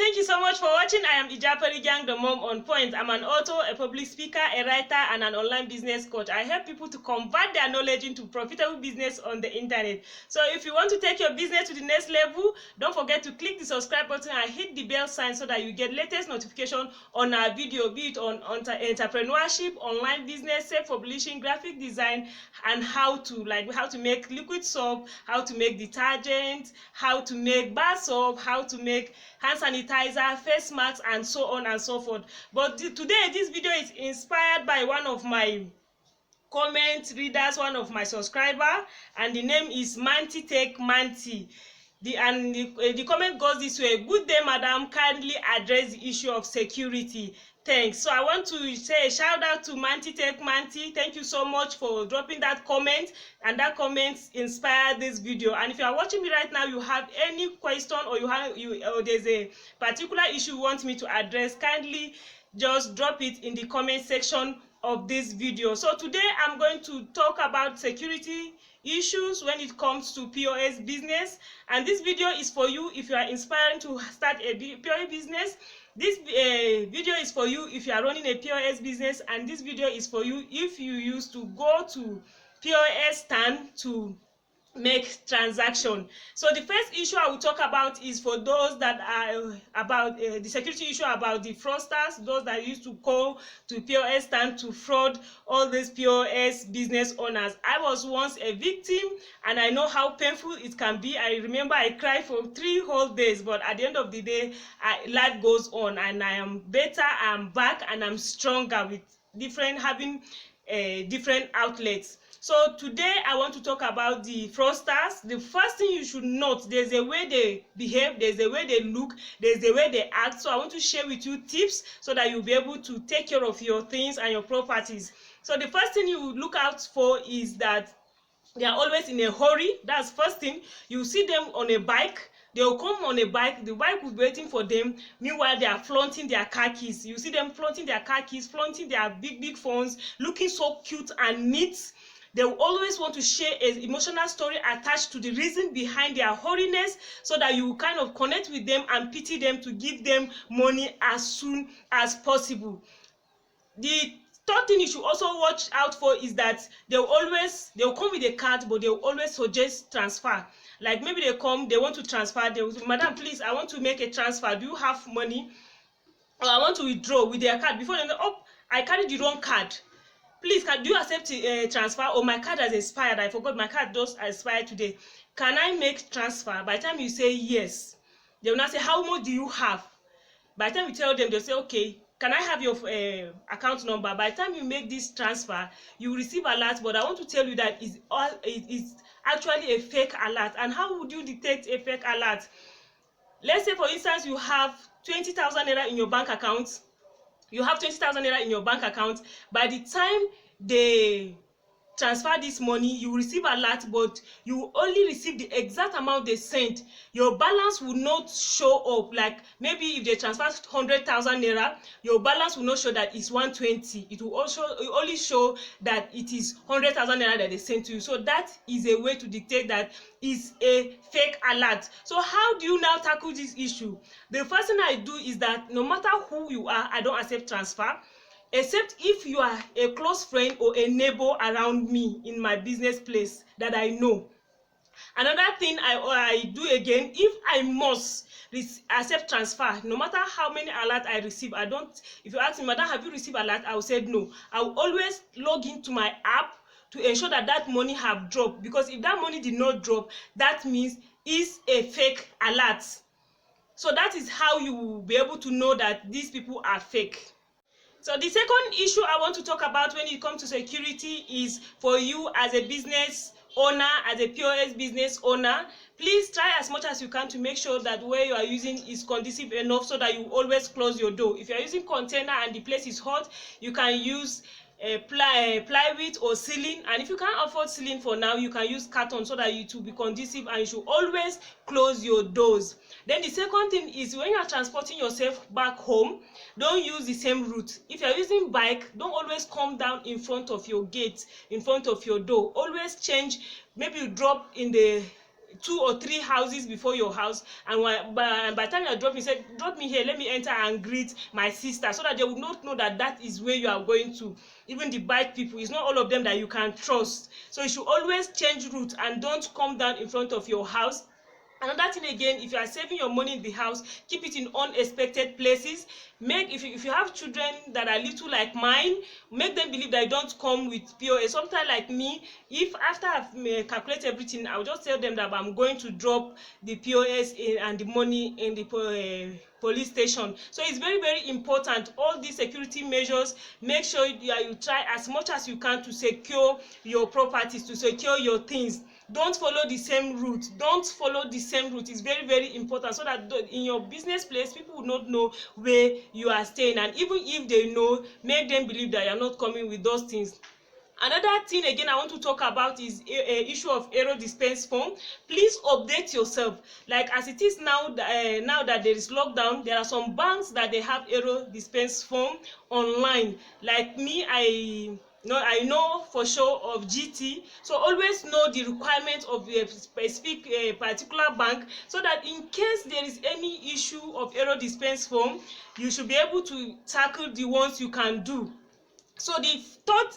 thank you so much for watching. I am IJAPARI Gang, the mom on point. I'm an author, a public speaker, a writer, and an online business coach. I help people to convert their knowledge into profitable business on the internet. So if you want to take your business to the next level, don't forget to click the subscribe button and hit the bell sign so that you get latest notification on our video, be it on entrepreneurship, online business, self-publishing, graphic design, and how to make liquid soap, how to make detergent, how to make bar soap, how to make hand sanitizer, face masks, and so on and so forth. But today this video is inspired by one of my comment readers, one of my subscriber, and the name is Manti. The comment goes this way: good day, madam, kindly address the issue of security. Thanks. So I want to say a shout out to Manti. Thank you so much for dropping that comment, and that comment inspired this video. And if you are watching me right now, you have any question or there's a particular issue you want me to address, kindly just drop it in the comment section of this video. So today I'm going to talk about security issues when it comes to POS business, and this video is for you if you are inspiring to start a POS business. This video is for you if you are running a POS business, and this video is for you if you used to go to POS stand to make transaction. So the first issue I will talk about is for those that are about the security issue about the fraudsters, those that used to go to POS stand to fraud all these POS business owners. I was once a victim, and I know how painful it can be. I remember I cried for 3 whole days, but at the end of the day, life goes on, and I am better, I'm back, and I'm stronger with different outlets. So today I want to talk about the fraudsters. The first thing you should note, there's a way they behave, there's a way they look, there's a way they act. So I want to share with you tips so that you'll be able to take care of your things and your properties. So the first thing you look out for is that they are always in a hurry. That's first thing. You see them on a bike. They will come on a bike, the bike will be waiting for them. Meanwhile, they are flaunting their car keys. You see them flaunting their car keys, flaunting their big phones, looking so cute and neat. They will always want to share an emotional story attached to the reason behind their hurriness, so that you kind of connect with them and pity them to give them money as soon as possible. The third thing you should also watch out for is that they'll come with a card, but they'll always suggest transfer. Like maybe they come, they want to transfer, they will say, madam, please, I want to make a transfer. Do you have money? Or I want to withdraw with their card. Before they know, oh, I carried the wrong card. Please, do you accept transfer? Or my card has expired. I forgot my card does expire today. Can I make transfer? By the time you say yes, they will not say, how much do you have? By the time you tell them, they'll say, okay, can I have your account number? By the time you make this transfer, you will receive alert. But I want to tell you that it's actually a fake alert. And how would you detect a fake alert? Let's say, for instance, you have 20,000 naira in your bank account. You have 20,000 naira in your bank account. By the time they transfer this money, you will receive alert, but you will only receive the exact amount they sent. Your balance will not show up. Like maybe if they transfer 100,000 naira, your balance will not show that it's 120. It will only show that it is 100,000 naira that they sent to you. So that is a way to detect that is a fake alert. So how do you now tackle this issue? The first thing I do is that no matter who you are, I don't accept transfer, except if you are a close friend or a neighbor around me in my business place that I know. Another thing I do again, if I must accept transfer, no matter how many alerts I receive, I don't. If you ask me, madam, have you received alert? I will say no. I will always log into my app to ensure that that money have dropped, because if that money did not drop, that means it's a fake alert. So that is how you will be able to know that these people are fake. So the second issue I want to talk about when it comes to security is for you as a business owner, as a POS business owner. Please try as much as you can to make sure that where you are using is conducive enough so that you always close your door. If you are using container and the place is hot, you can use plywood or ceiling, and if you can't afford ceiling for now, you can use carton so that it will be conducive, and you should always close your doors. Then the second thing is when you are transporting yourself back home, don't use the same route. If you are using bike, don't always come down in front of your gate, in front of your door. Always change. Maybe you drop in the 2 or 3 houses before your house, and by the time you are dropping, say drop me here, let me enter and greet my sister, so that they will not know that that is where you are going to. Even the bike people, it's not all of them that you can trust, so you should always change route and don't come down in front of your house. Another thing again, if you are saving your money in the house, keep it in unexpected places. Make, if you have children that are little like mine, make them believe that you don't come with POS. Sometimes like me, if after I've calculated everything, I'll just tell them that I'm going to drop the POS and the money in the police station. So it's very, very important, all these security measures. Make sure you try as much as you can to secure your properties, to secure your things. Don't follow the same route. Don't follow the same route. It's very, very important, so that in your business place, people will not know where you are staying, and even if they know, make them believe that you are not coming with those things. Another thing again I want to talk about is a issue of error dispense form. Please update yourself. Like as it is now, now that there is lockdown, there are some banks that they have error dispense form online. Like me, I know for sure of GT, so always know the requirements of a specific particular bank, so that in case there is any issue of error dispense form, you should be able to tackle the ones you can do. So the third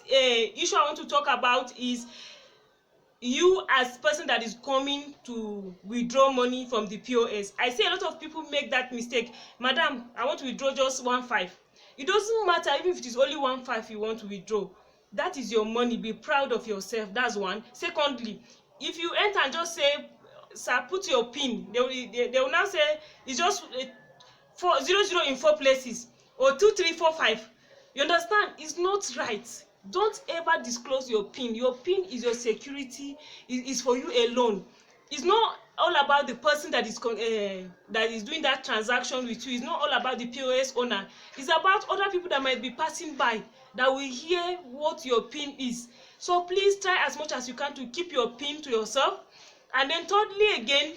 issue I want to talk about is you as person that is coming to withdraw money from the POS. I see a lot of people make that mistake. Madam, I want to withdraw just 1.5. It doesn't matter even if it is only 1.5 you want to withdraw. That is your money. Be proud of yourself. That's one. Secondly, if you enter and just say, sir, put your pin, they will now say it's just 400 in 4 places, or 2345. You understand? It's not right. Don't ever disclose your pin. Your pin is your security. It is for you alone. It's not all about the person that is doing that transaction with you. It's not all about the POS owner. It's about other people that might be passing by that will hear what your pin is. So please try as much as you can to keep your pin to yourself. And then thirdly again,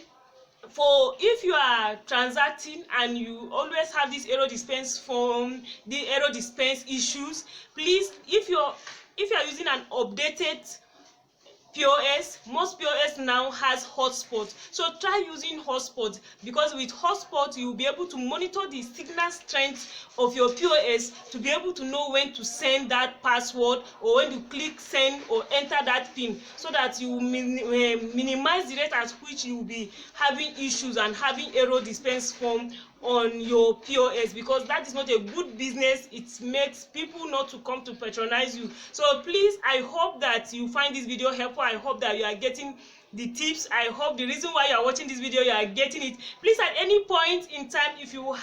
for if you are transacting and you always have this error dispense form, the error dispense issues, please, if you are using an updated POS, most POS now has hotspot, so try using hotspot, because with hotspot you will be able to monitor the signal strength of your POS to be able to know when to send that password, or when to click send or enter that pin, so that you minimize the rate at which you will be having issues and having error dispense form on your POS, because that is not a good business. It makes people not to come to patronize you. So please, I hope that you find this video helpful. I hope that you are getting the tips. I hope the reason why you are watching this video, you are getting it. Please, at any point in time, if you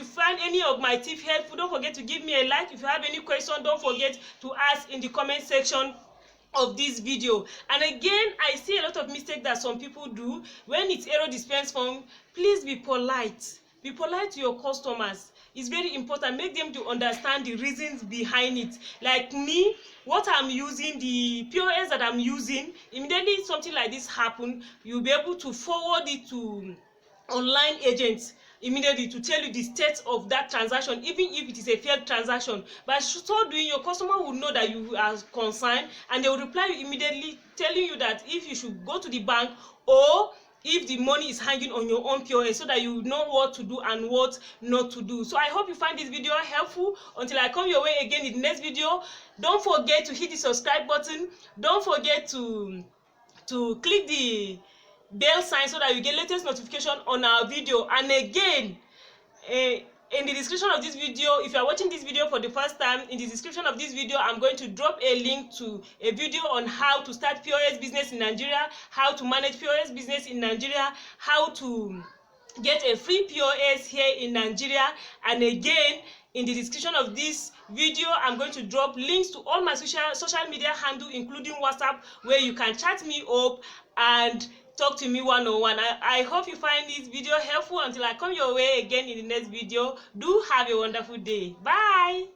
find any of my tips helpful, don't forget to give me a like. If you have any question, don't forget to ask in the comment section of this video. And again, I see a lot of mistakes that some people do when it's error dispense form. Please be polite. Be polite to your customers. It's very important. Make them to understand the reasons behind it. Like me, what I'm using, the POS that I'm using, immediately something like this happen, you'll be able to forward it to online agents immediately to tell you the state of that transaction, even if it is a failed transaction. But so doing, your customer will know that you are concerned, and they will reply you immediately telling you that if you should go to the bank, or if the money is hanging on your own POS, so that you know what to do and what not to do. So I hope you find this video helpful. Until I come your way again in the next video, don't forget to hit the subscribe button. Don't forget to click the bell sign so that you get latest notification on our video. And again, in the description of this video, if you are watching this video for the first time, in the description of this video, I'm going to drop a link to a video on how to start POS business in Nigeria, how to manage POS business in Nigeria, how to get a free POS here in Nigeria. And again, in the description of this video, I'm going to drop links to all my social media handle, including WhatsApp, where you can chat me up and talk to me one-on-one. I hope you find this video helpful. Until I come your way again in the next video, do have a wonderful day. Bye.